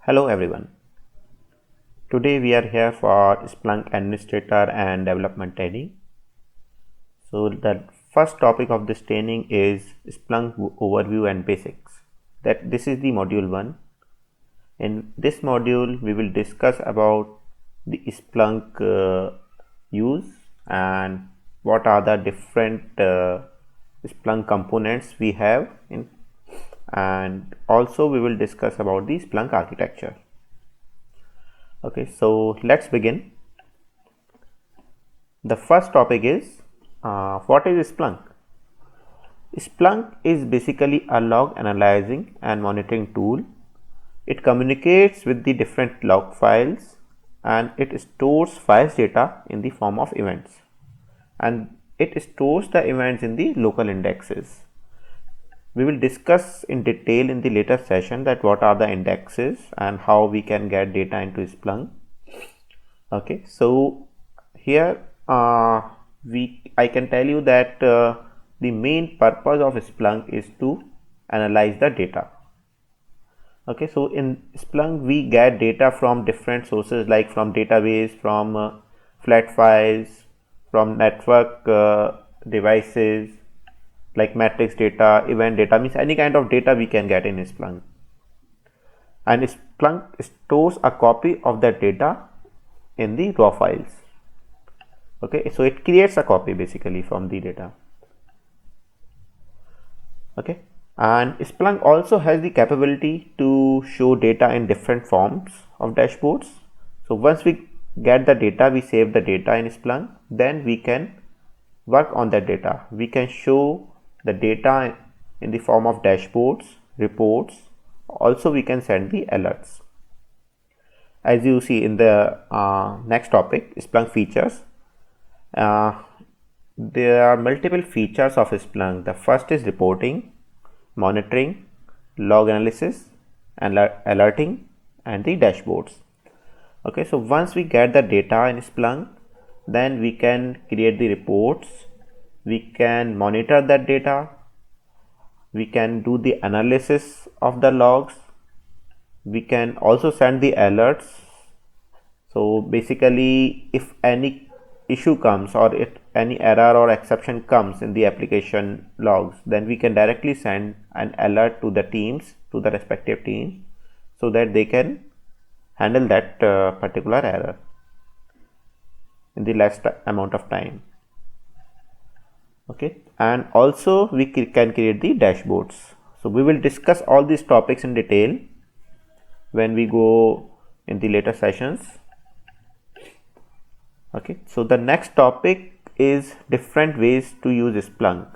Hello everyone. Today we are here for Splunk Administrator and Development Training. So the first topic of this training is Splunk Overview and Basics. This is the module 1. In this module we will discuss about the Splunk use and what are the different Splunk components we have in, and also we will discuss about the Splunk architecture. Okay, so let's begin. The first topic is what is Splunk? Splunk is basically a log analyzing and monitoring tool. It communicates with the different log files and it stores files data in the form of events, and it stores the events in the local indexes. We will discuss in detail in the later session that what are the indexes and how we can get data into Splunk. Okay, so here I can tell you that the main purpose of Splunk is to analyze the data. Okay, so in Splunk we get data from different sources like from database, from flat files, from network devices like matrix data, event data, means any kind of data we can get in Splunk. And Splunk stores a copy of that data in the raw files. Okay, so it creates a copy basically from the data. Okay, and Splunk also has the capability to show data in different forms of dashboards. So once we get the data, we save the data in Splunk, then we can work on that data. We can show the data in the form of dashboards, reports. Also we can send the alerts. As you see in the next topic, Splunk features. There are multiple features of Splunk. The first is reporting, monitoring, log analysis, and alerting, and the dashboards. Okay, so once we get the data in Splunk, then we can create the reports, we can monitor that data, we can do the analysis of the logs, we can also send the alerts. So basically if any issue comes or if any error or exception comes in the application logs, then we can directly send an alert to the teams, to the respective teams, so that they can handle that particular error in the less amount of time. Okay, and also we can create the dashboards. So we will discuss all these topics in detail when we go in the later sessions. Okay, so the next topic is different ways to use Splunk.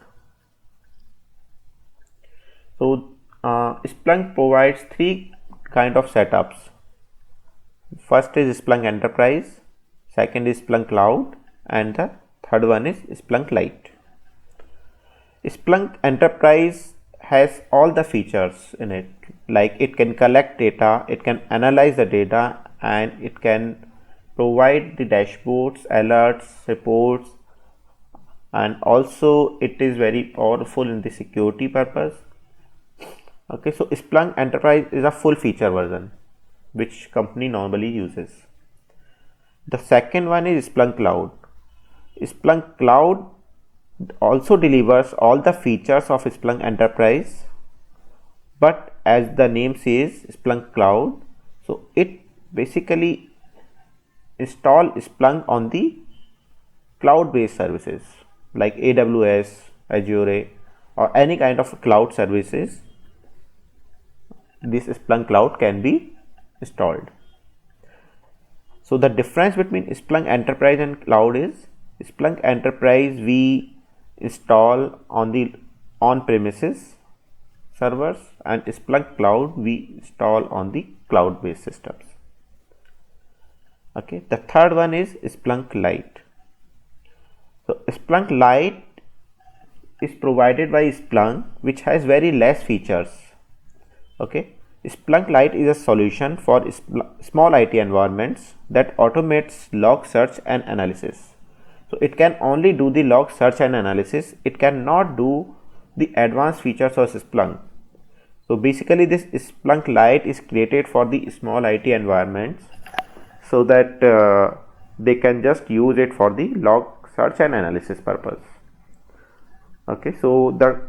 So Splunk provides three kind of setups. First is Splunk Enterprise, second is Splunk Cloud, and the third one is Splunk Lite. Splunk Enterprise has all the features in it, like it can collect data, it can analyze the data, and it can provide the dashboards, alerts, reports, and also it is very powerful in the security purpose. Okay, so Splunk Enterprise is a full feature version which company normally uses. The second one is Splunk Cloud. Splunk Cloud also delivers all the features of Splunk Enterprise, but as the name says, Splunk Cloud, so it basically install Splunk on the cloud based services like AWS, Azure, or any kind of cloud services. This Splunk Cloud can be installed. So the difference between Splunk Enterprise and Cloud is Splunk Enterprise we install on the on-premises servers, and Splunk Cloud we install on the cloud-based systems. Okay, the third one is Splunk Lite. So Splunk Lite is provided by Splunk, which has very less features. Okay, Splunk Lite is a solution for small IT environments that automates log search and analysis. So it can only do the log search and analysis. It cannot do the advanced features of Splunk. So basically this Splunk Lite is created for the small IT environments so that they can just use it for the log search and analysis purpose. Okay, so the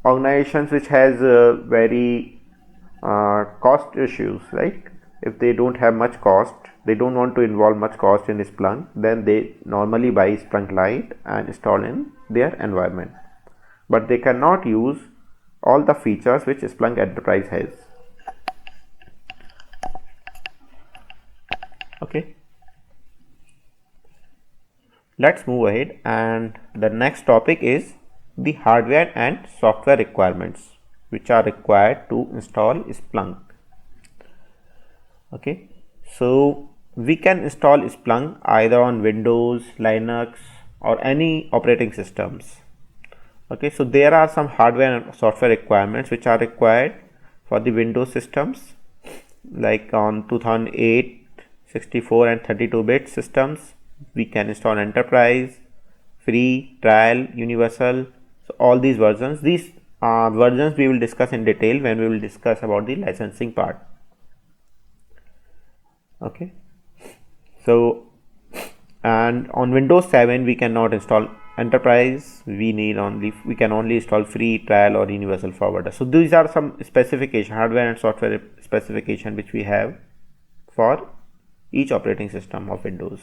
organizations which has very cost issues, right? If they don't have much cost, they don't want to involve much cost in Splunk, then they normally buy Splunk Lite and install in their environment. But they cannot use all the features which Splunk Enterprise has. Okay, let's move ahead, and the next topic is the hardware and software requirements which are required to install Splunk. Okay, so we can install Splunk either on Windows, Linux, or any operating systems. Okay, so there are some hardware and software requirements which are required for the Windows systems, like on 2008, 64 and 32-bit systems. We can install Enterprise, Free, Trial, Universal. So all these versions. These versions we will discuss in detail when we will discuss about the licensing part. Okay, so and on Windows 7 we cannot install Enterprise. We can only install Free, Trial, or Universal Forwarder. So these are some specification, hardware and software specification which we have for each operating system of Windows.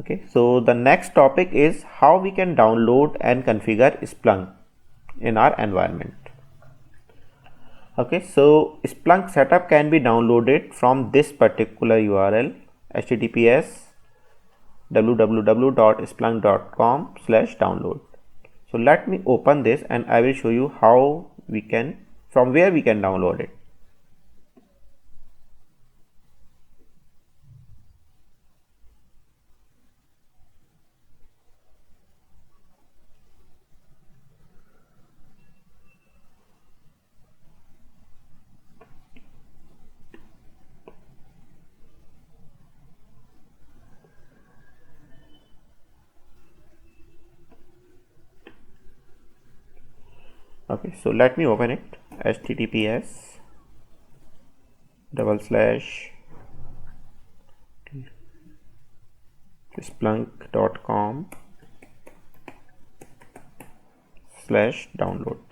Okay, so the next topic is how we can download and configure Splunk in our environment. Okay, so Splunk setup can be downloaded from this particular URL, https://www.splunk.com/download. So let me open this and I will show you how we can, from where we can download it. Okay, so let me open it. https://splunk.com/download.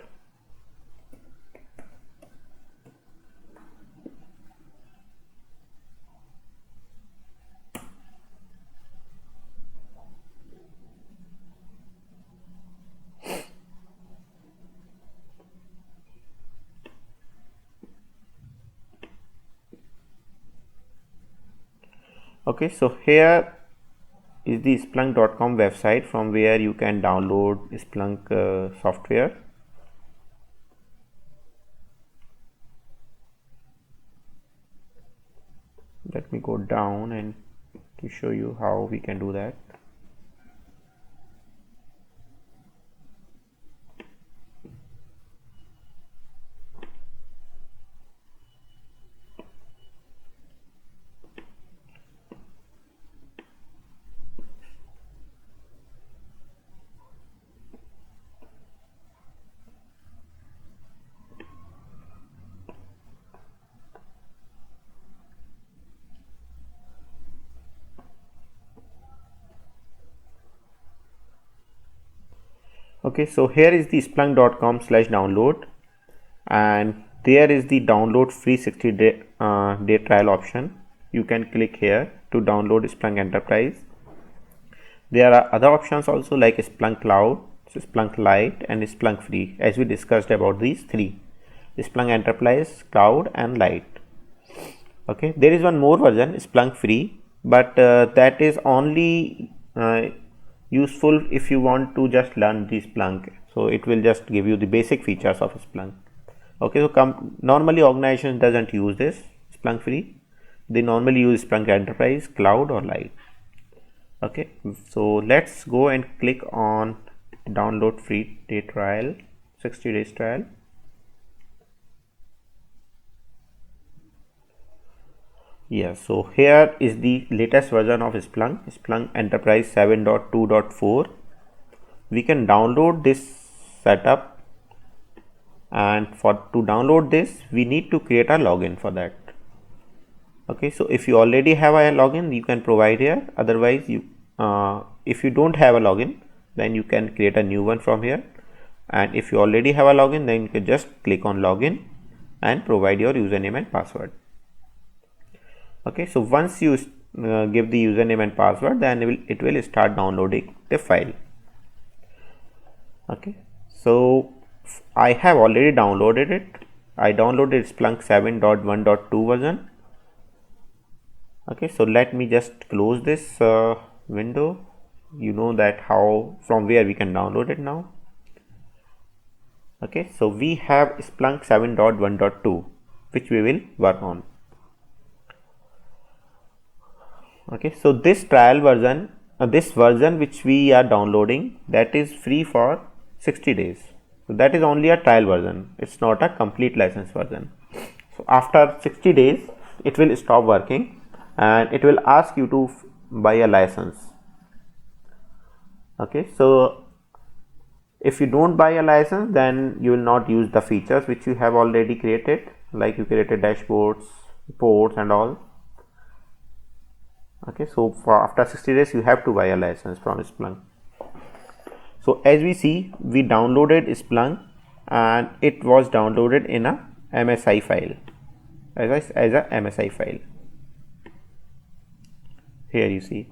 Okay, so here is the Splunk.com website from where you can download Splunk software. Let me go down and to show you how we can do that. Okay, so here is the splunk.com/download, and there is the download free 60-day trial option. You can click here to download Splunk Enterprise. There are other options also like Splunk Cloud, Splunk Lite, and Splunk Free, as we discussed about these three: Splunk Enterprise, Cloud, and Lite. Okay, there is one more version, Splunk Free, but that is only useful if you want to just learn the Splunk. So it will just give you the basic features of Splunk. Okay, so normally organizations doesn't use this Splunk Free. They normally use Splunk Enterprise, Cloud, or Lite. Okay, so let's go and click on download free day trial, 60 days trial. Yes, so here is the latest version of Splunk, Splunk Enterprise 7.2.4. We can download this setup and to download this we need to create a login for that. Okay, so if you already have a login you can provide here, otherwise you if you don't have a login then you can create a new one from here, and if you already have a login then you can just click on login and provide your username and password. Okay, so once you give the username and password, then it will start downloading the file. Okay, so I have already downloaded it. I downloaded Splunk 7.1.2 version. Okay, so let me just close this window. You know that how from where we can download it now. Okay, so we have Splunk 7.1.2 which we will work on. Okay, so this trial version, this version which we are downloading, that is free for 60 days. So that is only a trial version. It's not a complete license version. So after 60 days, it will stop working and it will ask you to buy a license. Okay, so if you don't buy a license, then you will not use the features which you have already created, like you created dashboards, reports and all. Okay, so for after 60 days you have to buy a license from Splunk. So as we see, we downloaded Splunk and it was downloaded in a MSI file, as a MSI file. Here you see.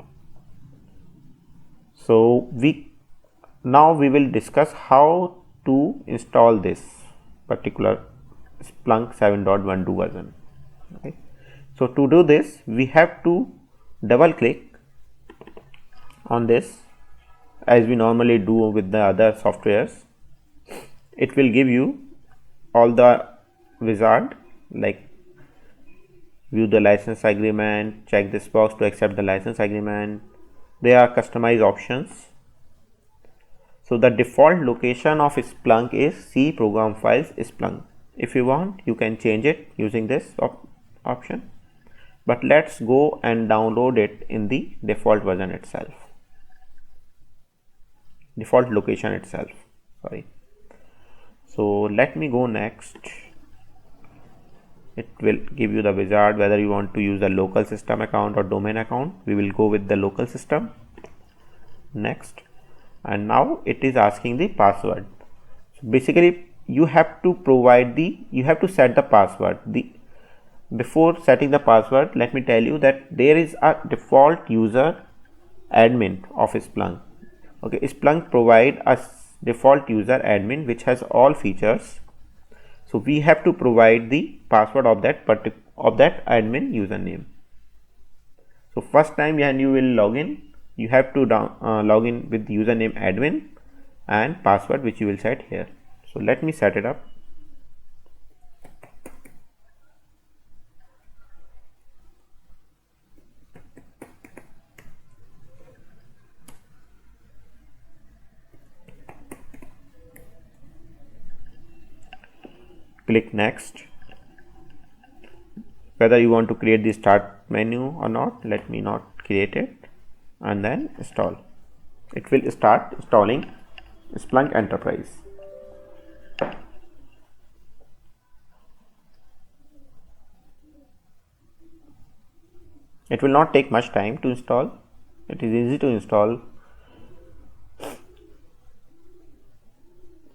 So now we will discuss how to install this particular Splunk 7.12 version. Okay. So to do this, we have to double click on this as we normally do with the other softwares. It will give you all the wizard, like view the license agreement, check this box to accept the license agreement. There are customized options. So the default location of Splunk is C program files Splunk. If you want, you can change it using this option, but let's go and download it in the default version itself, default location itself, sorry. So let me go next. It will give you the wizard whether you want to use the local system account or domain account. We will go with the local system. Next, and now it is asking the password. So basically you have to set the password. Before setting the password, let me tell you that there is a default user admin of Splunk. Okay, Splunk provide a default user admin which has all features. So we have to provide the password of that admin username. So first time when you will log in, you have to log in with username admin and password which you will set here. So let me set it up. Click next. Whether you want to create the start menu or not, let me not create it, and then install. It will start installing Splunk Enterprise. It will not take much time to install. It is easy to install.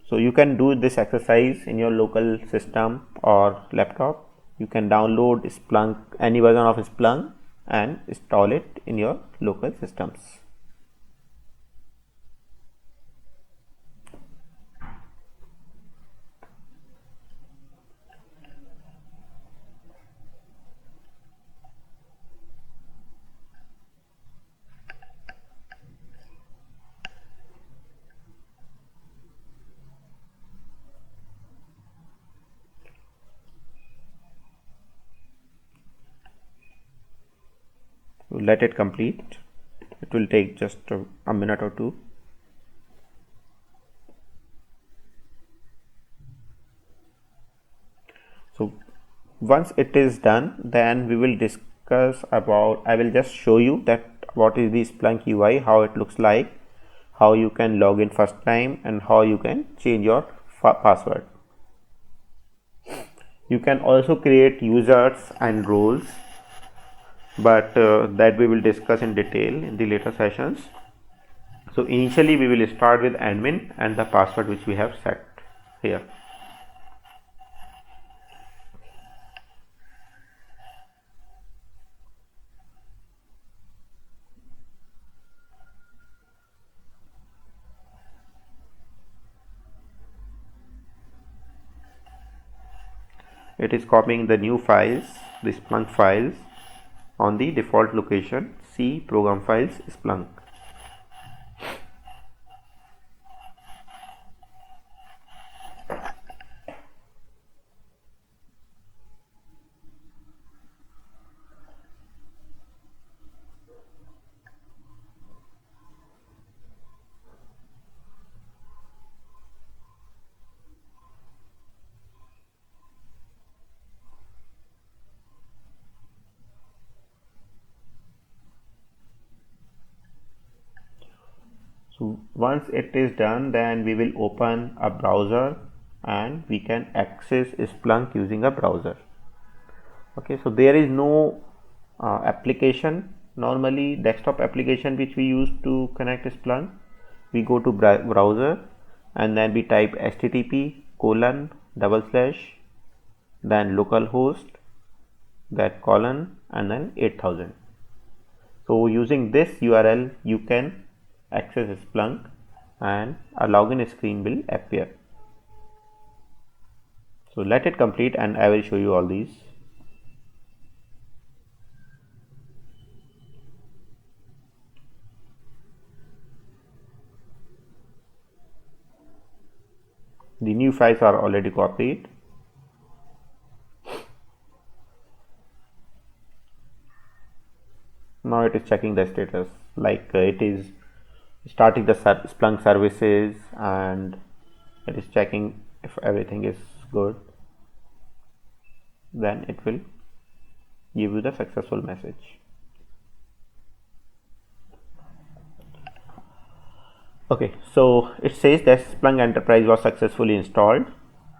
So you can do this exercise in your local system or laptop. You can download Splunk, any version of Splunk, and install it in your local systems. Let it complete. It will take just a minute or two. So once it is done, then we will discuss about, I will just show you that what is the Splunk UI, how it looks like, how you can log in first time, and how you can change your password. You can also create users and roles, but that we will discuss in detail in the later sessions. So initially we will start with admin and the password which we have set here. It is copying the new files, the Splunk files, on the default location C program files Splunk. So once it is done, then we will open a browser and we can access Splunk using a browser. Okay, so there is no application, normally desktop application which we use to connect Splunk. We go to browser and then we type http:// then localhost, that colon, and then 8000. So using this URL you can access Splunk and a login screen will appear. So let it complete and I will show you all these. The new files are already copied. Now it is checking the status, like it is starting the Splunk services and it is checking if everything is good. Then it will give you the successful message. Okay, so it says that Splunk Enterprise was successfully installed.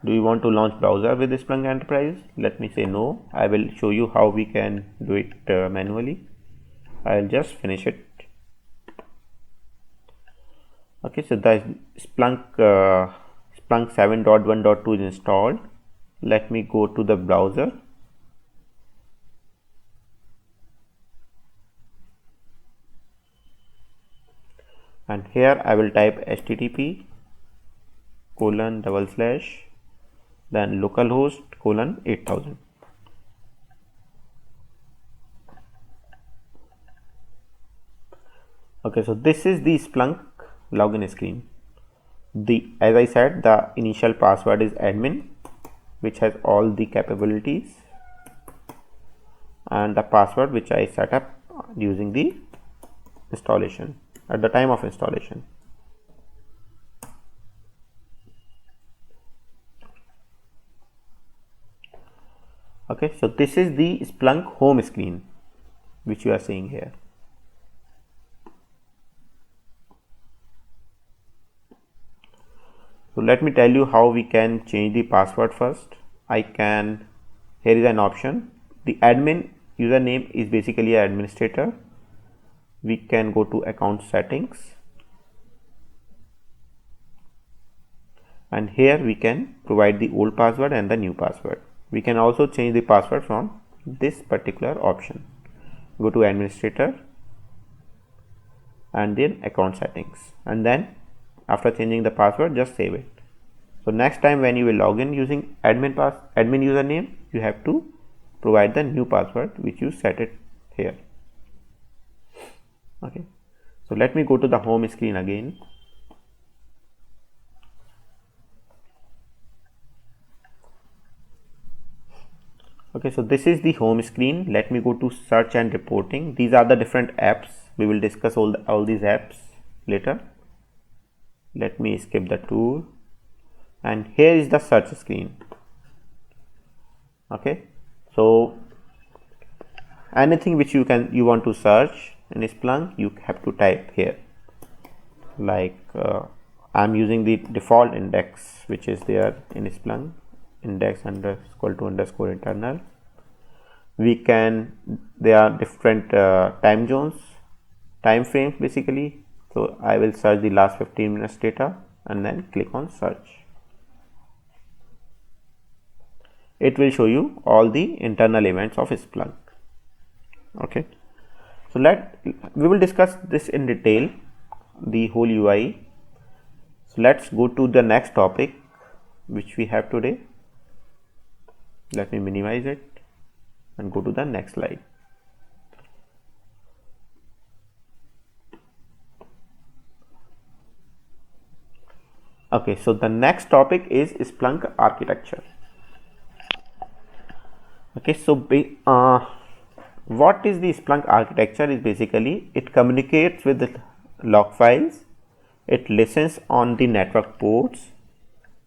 Do you want to launch browser with Splunk Enterprise? Let me say no. I will show you how we can do it manually. I'll just finish it. Okay, so the Splunk 7.1.2 is installed. Let me go to the browser. And here I will type http:// then localhost 8000. Okay, so this is the Splunk login screen. As I said, the initial password is admin, which has all the capabilities, and the password which I set up using the installation at the time of installation. Okay, so this is the Splunk home screen which you are seeing here. So let me tell you how we can change the password first. Here is an option. The admin username is basically an administrator. We can go to account settings and here we can provide the old password and the new password. We can also change the password from this particular option. Go to administrator and then account settings, and then after changing the password just save it. So next time when you will log in using admin username, you have to provide the new password which you set it here. Okay, so let me go to the home screen again. Okay, so this is the home screen. Let me go to search and reporting. These are the different apps. We will discuss all these apps later. Let me skip the tool, and here is the search screen. Okay, so anything which you want to search in Splunk, you have to type here. Like I'm using the default index which is there in Splunk. index __ internal. There are different time zones, time frames basically. So I will search the last 15 minutes data and then click on search. It will show you all the internal events of Splunk. Okay, so we will discuss this in detail, the whole UI. So let's go to the next topic which we have today. Let me minimize it and go to the next slide. Okay, so the next topic is Splunk architecture. Okay, so what is the Splunk architecture? Is basically it communicates with the log files, it listens on the network ports,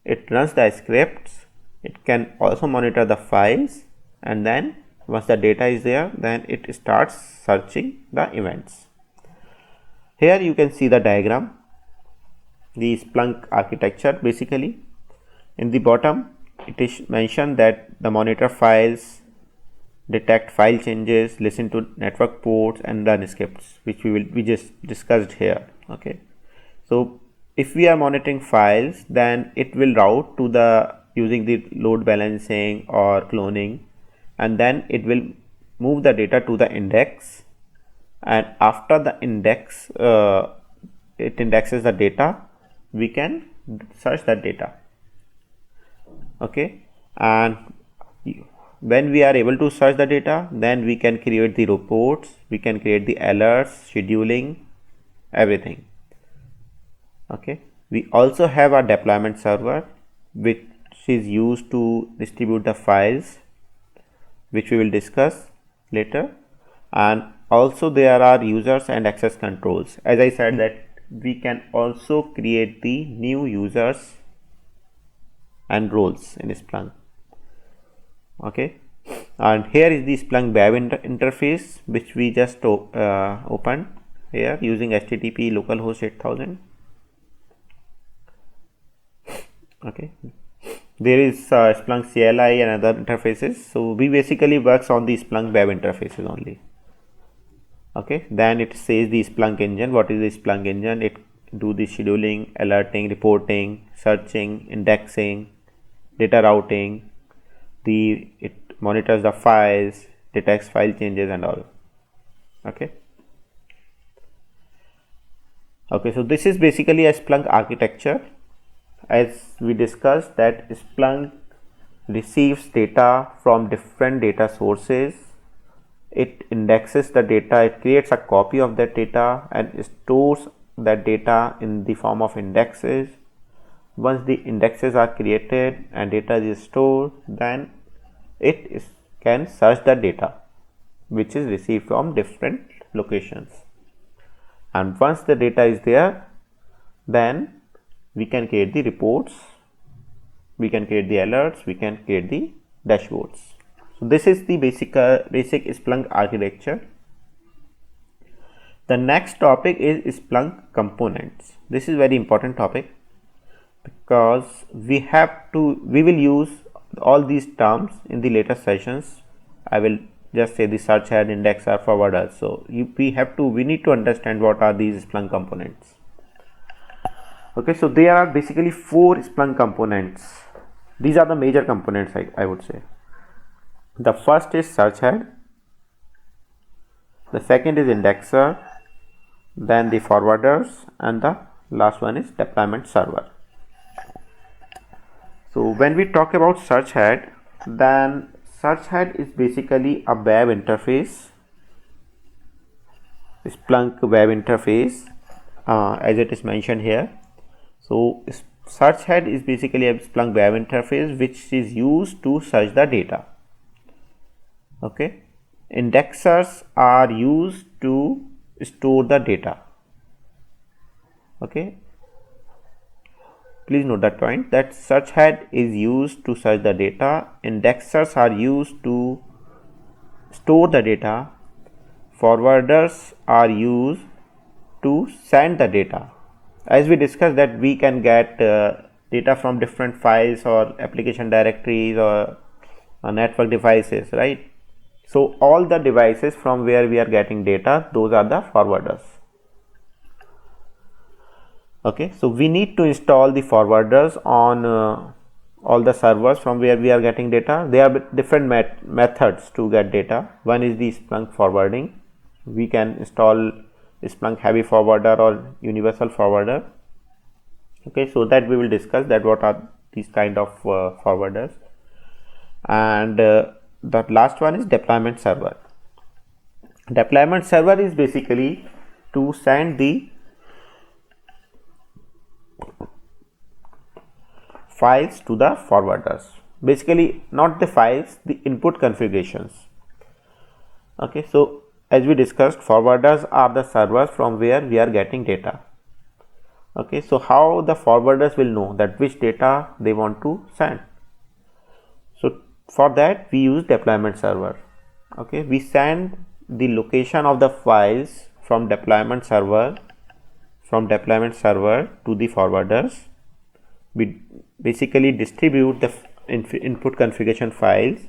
it runs the scripts, it can also monitor the files, and then once the data is there, then it starts searching the events. Here you can see the diagram, the Splunk architecture. Basically in the bottom it is mentioned that the monitor files, detect file changes, listen to network ports, and run scripts, which we just discussed here. Okay, so if we are monitoring files, then it will route to the using the load balancing or cloning, and then it will move the data to the index, and after the index it indexes the data, we can search that data. Okay, and when we are able to search the data, then we can create the reports, we can create the alerts, scheduling, everything. Okay, we also have a deployment server which is used to distribute the files, which we will discuss later. And also there are users and access controls. As I said that we can also create the new users and roles in Splunk. Okay, and here is the Splunk web interface which we just opened here using HTTP localhost 8000. Okay, there is Splunk CLI and other interfaces. So we basically works on the Splunk web interfaces only. Okay, then it says the Splunk engine. What is the Splunk engine? It do the scheduling, alerting, reporting, searching, indexing, data routing. It monitors the files, detects file changes and all. Okay, so this is basically a Splunk architecture. As we discussed that Splunk receives data from different data sources, it indexes the data, it creates a copy of that data and stores that data in the form of indexes. Once the indexes are created and data is stored, then it can search the data which is received from different locations, and once the data is there, then we can create the reports, we can create the alerts, we can create the dashboards. So this is the basic Splunk architecture. The next topic is Splunk components. This is very important topic because we will use all these terms in the later sessions. I will just say the search head, indexer, forwarder. So we need to understand what are these Splunk components. Okay, so there are basically 4 Splunk components. These are the major components, I would say. The first is search head, the second is indexer, then the forwarders, and the last one is deployment server. So when we talk about search head, then search head is basically a web interface, Splunk web interface, as it is mentioned here. So search head is basically a Splunk web interface which is used to search the data. Okay, indexers are used to store the data. Okay, please note that point, that search head is used to search the data, indexers are used to store the data, forwarders are used to send the data. As we discussed that we can get data from different files or application directories or network devices, right? So all the devices from where we are getting data, those are the forwarders. Okay, so we need to install the forwarders on all the servers from where we are getting data. There are different methods to get data. One is the Splunk forwarding. We can install Splunk heavy forwarder or universal forwarder. Okay, so that we will discuss that what are these kind of forwarders. And the last one is deployment server. Deployment server is basically to send the files to the forwarders, basically not the files, the input configurations. Okay, so as we discussed, forwarders are the servers from where we are getting data. Okay, so how the forwarders will know that which data they want to send? So for that we use deployment server. Okay, we send the location of the files from deployment server to the forwarders. We basically distribute the input configuration files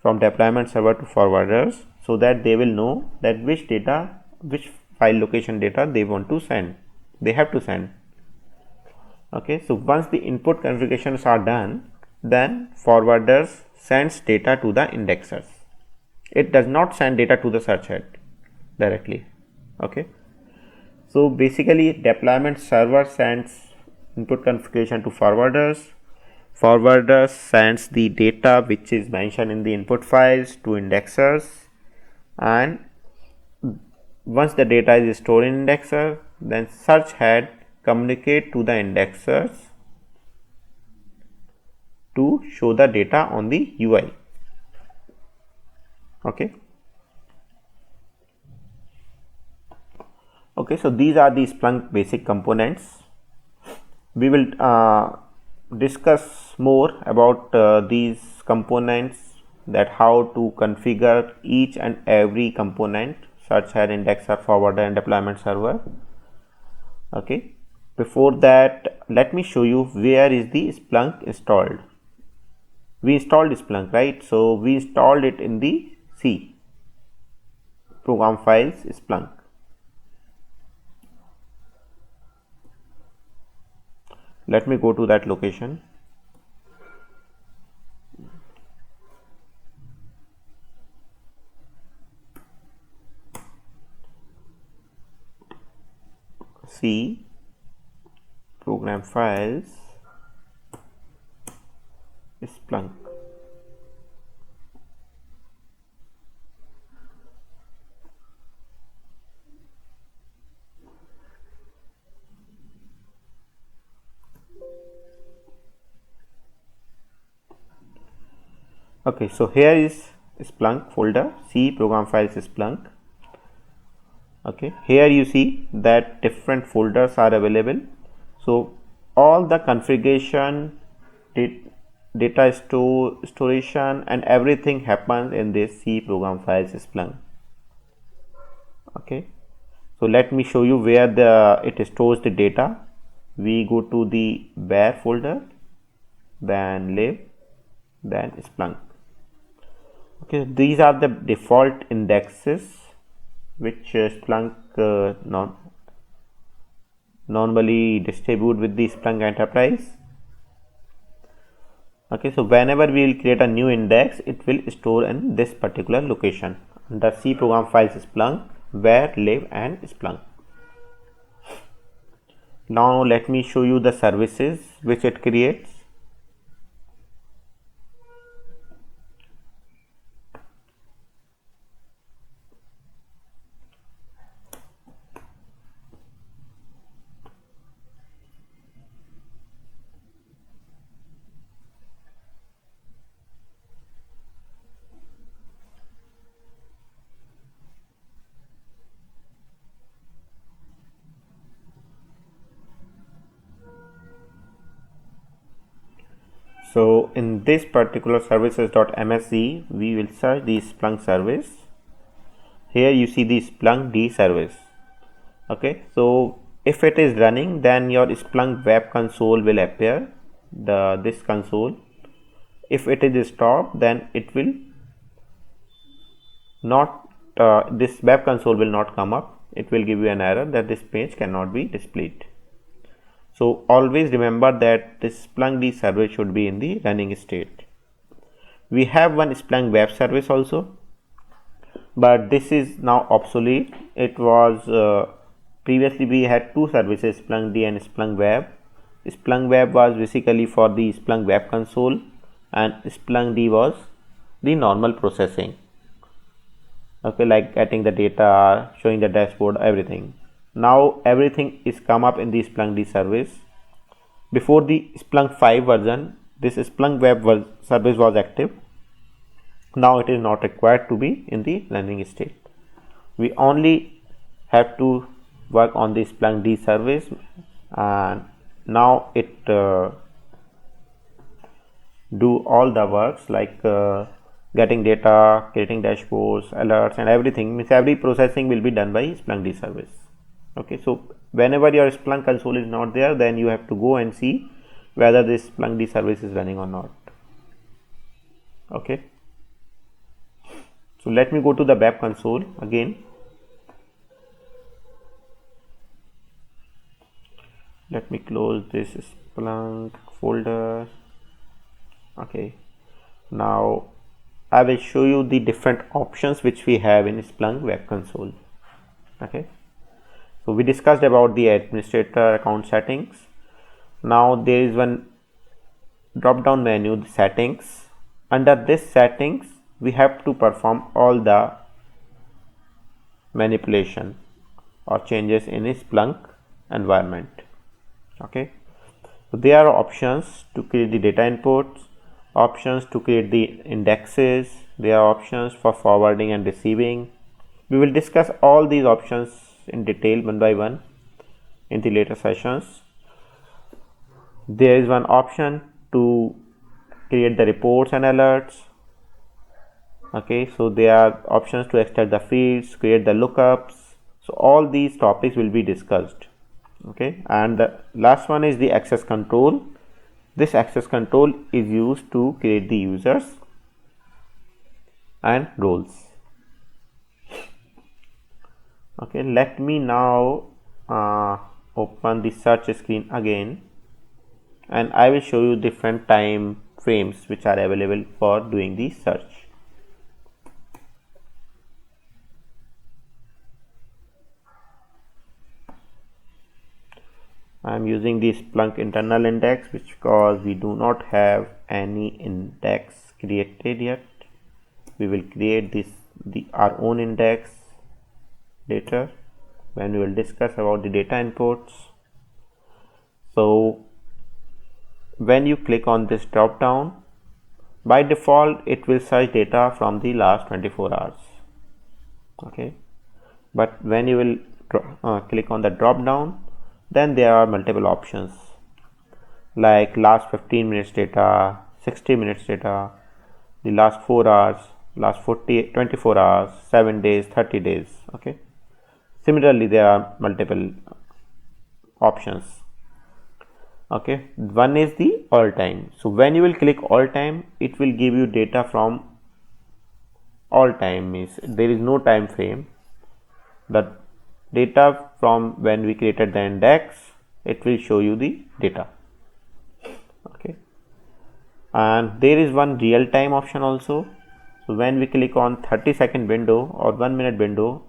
from deployment server to forwarders so that they will know that which file location data they want to send, they have to send. Okay, so once the input configurations are done, then forwarders sends data to the indexers. It does not send data to the search head directly. Okay, so basically deployment server sends input configuration to forwarders. Forwarders sends the data which is mentioned in the input files to indexers, and once the data is stored in indexer, then search head communicate to the indexers to show the data on the UI. Okay. Okay, so these are the Splunk basic components. We will discuss more about these components, that how to configure each and every component: search head, indexer, forwarder, and deployment server. Okay, before that, let me show you where is the Splunk installed. We installed Splunk, right? So we installed it in the C program files Splunk. Let me go to that location. C program files Splunk. Okay, so here is Splunk folder, C program files Splunk. Okay, here you see that different folders are available. So all the configuration, data storage and everything happens in this C program files Splunk. Okay, so let me show you where it stores the data. We go to the where folder, then lib, then Splunk. Okay, these are the default indexes which Splunk normally distribute with the Splunk Enterprise. Okay, so whenever we will create a new index, it will store in this particular location under C program files Splunk, where, lib, and Splunk. Now let me show you the services which it creates. So in this particular services.msc, we will search the Splunk service. Here you see the Splunk D service. Okay, so If it is running, then your Splunk web console will appear, this console. If it is stopped, then it will not, this web console will not come up. It will give you an error that this page cannot be displayed. So always remember that this Splunk D service should be in the running state. We have one Splunk web service also, but this is now obsolete. It was previously we had two services, Splunk D and Splunk web. Splunk web was basically for the Splunk web console, and Splunk D was the normal processing. Okay, like getting the data, showing the dashboard, everything. Now everything is come up in the Splunk D service. Before the Splunk 5 version, this Splunk web service was active. Now it is not required to be in the running state. We only have to work on the Splunk D service, and now it do all the works like getting data, creating dashboards, alerts, and everything. Means every processing will be done by Splunk D service. Okay, so whenever your Splunk console is not there, then you have to go and see whether this Splunk D service is running or not. Okay, so let me go to the web console again. Let me close this Splunk folder. Okay, now I will show you the different options which we have in Splunk web console. Okay, so we discussed about the administrator account settings. Now there is one drop down menu, the settings. Under this settings, we have to perform all the manipulation or changes in a Splunk environment. Okay, so there are options to create the data inputs, options to create the indexes, there are options for forwarding and receiving. We will discuss all these options in detail one by one in the later sessions. There is one option to create the reports and alerts. Okay, so there are options to extract the fields, create the lookups. So all these topics will be discussed. Okay, and the last one is the access control. This access control is used to create the users and roles. Okay, let me now open the search screen again, and I will show you different time frames which are available for doing the search. I am using the Splunk internal index because we do not have any index created yet. We will create our own index later when we will discuss about the data inputs. So when you click on this drop down, by default it will search data from the last 24 hours. Okay, but when you will click on the drop down, then there are multiple options like last 15 minutes data, 60 minutes data, the last 4 hours, last 24 hours, 7 days, 30 days. Okay, similarly there are multiple options. Okay, one is the all time. So when you will click all time, it will give you data from all time, means there is no time frame. The data from when we created the index, it will show you the data. Okay, and there is one real time option also. So when we click on 30-second window or 1 minute window,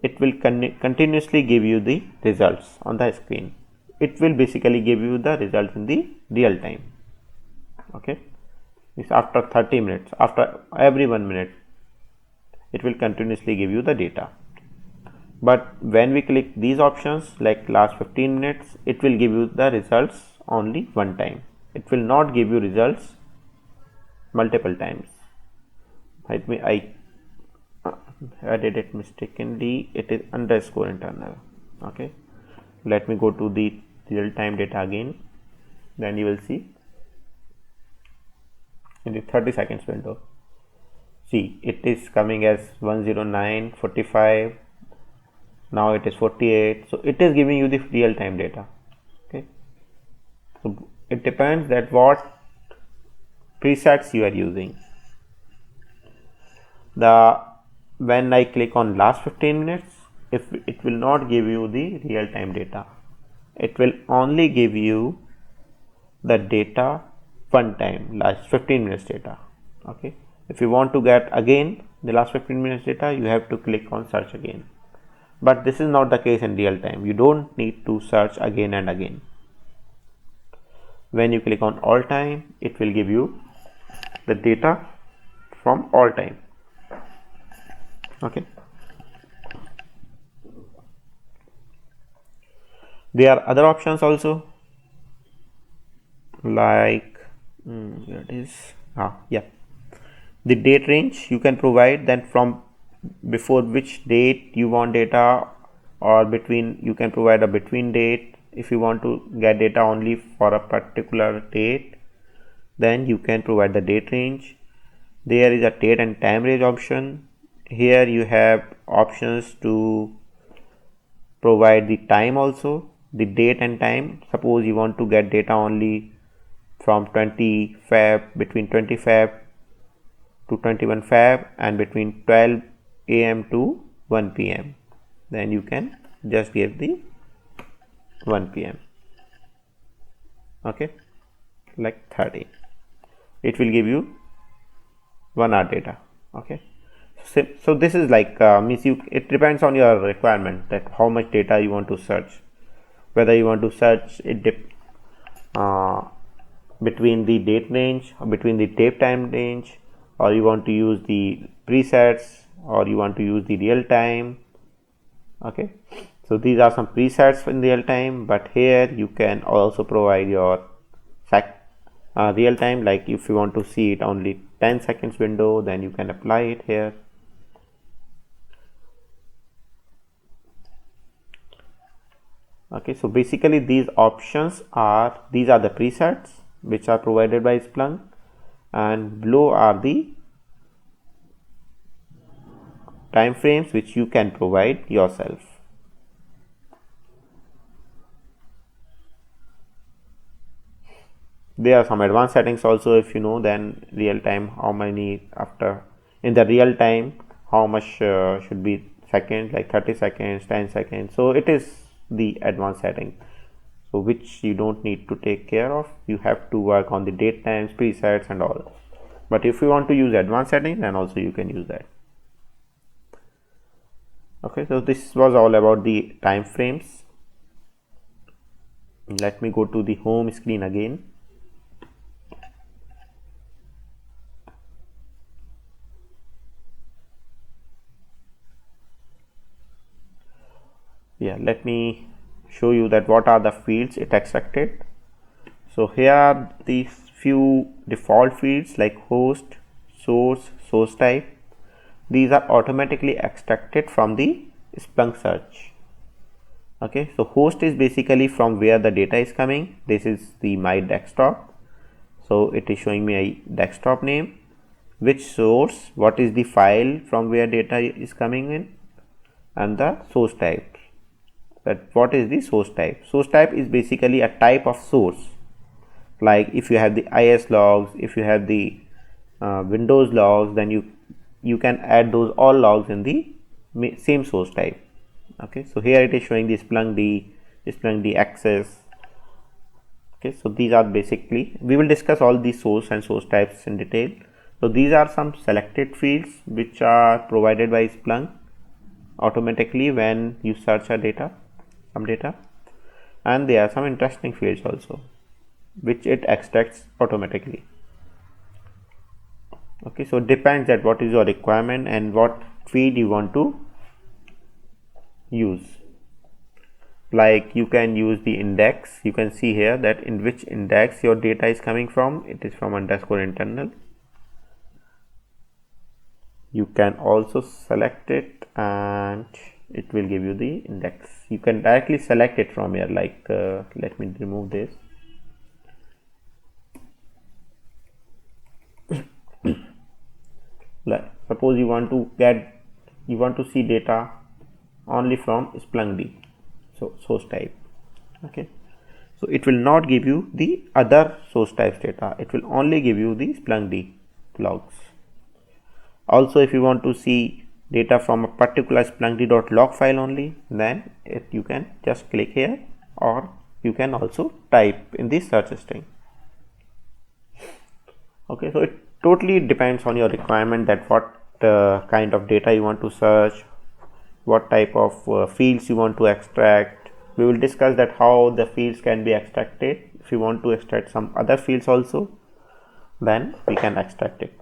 it will continuously give you the results on the screen. It will basically give you the results in the real time. Okay, it's after 30 minutes, after every 1 minute, it will continuously give you the data. But when we click these options like last 15 minutes, it will give you the results only one time. It will not give you results multiple times. I added it mistakenly. It is underscore internal. Okay, let me go to the real time data again. Then you will see in the 30 seconds window. See, it is coming as 109:45. now it is 48. So it is giving you the real-time data. Okay, so it depends that what presets you are using. When I click on last 15 minutes, if it will not give you the real-time data, it will only give you the data one time, last 15 minutes data. Okay, if you want to get again the last 15 minutes data, you have to click on search again. But this is not the case in real time. You don't need to search again and again. When you click on all time, it will give you the data from all time. Okay, there are other options also, like here it is. Yeah, the date range you can provide, then from before which date you want data, or between, you can provide a between date. If you want to get data only for a particular date, then you can provide the date range. There is a date and time range option. Here you have options to provide the time also, the date and time. Suppose you want to get data only from 20 Feb, between 20 Feb to 21 Feb, and between 12 AM to 1 PM, then you can just give the 1 PM. Okay, like 30, it will give you 1 hour data. Okay, so this is like means you, it depends on your requirement that how much data you want to search, whether you want to search it between the date range or between the date time range, or you want to use the presets, or you want to use the real time. Okay, so these are some presets in real time, but here you can also provide your real time, like if you want to see it only 10 seconds window, then you can apply it here. Okay, so basically these options are, these are the presets which are provided by Splunk, and below are the time frames which you can provide yourself. There are some advanced settings also, if you know, then real time, how many after in the real time, how much should be seconds, like 30 seconds, 10 seconds. So it is the advanced setting, so which you don't need to take care of. You have to work on the date times, presets and all. But if you want to use advanced settings, then also you can use that. Okay, so this was all about the time frames. Let me go to the home screen again. Yeah, let me show you that what are the fields it extracted. So here are these few default fields like host, source type. These are automatically extracted from the Splunk search. Okay, so host is basically from where the data is coming. This is the my desktop, so it is showing me a desktop name. Which source, what is the file from where data is coming in, and the source type, that what is the source type. Source type is basically a type of source, like if you have the IS logs, if you have the Windows logs, then you can add those all logs in the same source type. Okay, so here it is showing the Splunk D access. Okay, so these are basically, we will discuss all these source and source types in detail. So these are some selected fields which are provided by Splunk automatically when you search some data, and there are some interesting fields also which it extracts automatically. Okay, so it depends that what is your requirement and what field you want to use. Like you can use the index. You can see here that in which index your data is coming from. It is from _internal. You can also select it and it will give you the index. You can directly select it from here, like let me remove this. Like suppose you want to see data only from Splunk D, so source type. Okay, so it will not give you the other source types data, it will only give you the Splunk D logs. Also, if you want to see data from a particular splunk.log file only, then you can just click here, or you can also type in the search string. Okay, so it totally depends on your requirement, that what kind of data you want to search, what type of fields you want to extract. We will discuss that how the fields can be extracted. If you want to extract some other fields also, then we can extract it.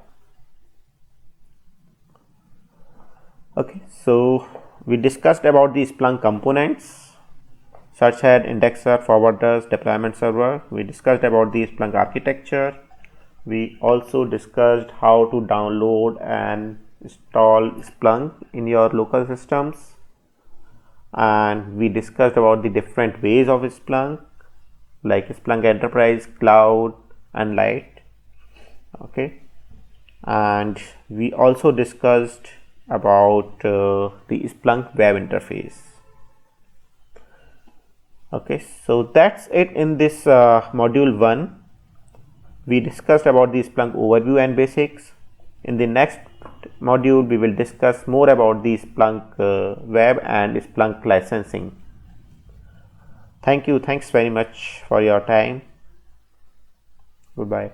Okay, so we discussed about the Splunk components: search head, indexer, forwarders, deployment server. We discussed about the Splunk architecture. We also discussed how to download and install Splunk in your local systems, and we discussed about the different ways of Splunk, like Splunk Enterprise, Cloud, and Lite. Okay, and we also discussed about the Splunk web interface. Okay, so that's it in this module 1. We discussed about the Splunk overview and basics. In the next module, we will discuss more about the Splunk web and Splunk licensing. Thank you. Thanks very much for your time. Goodbye.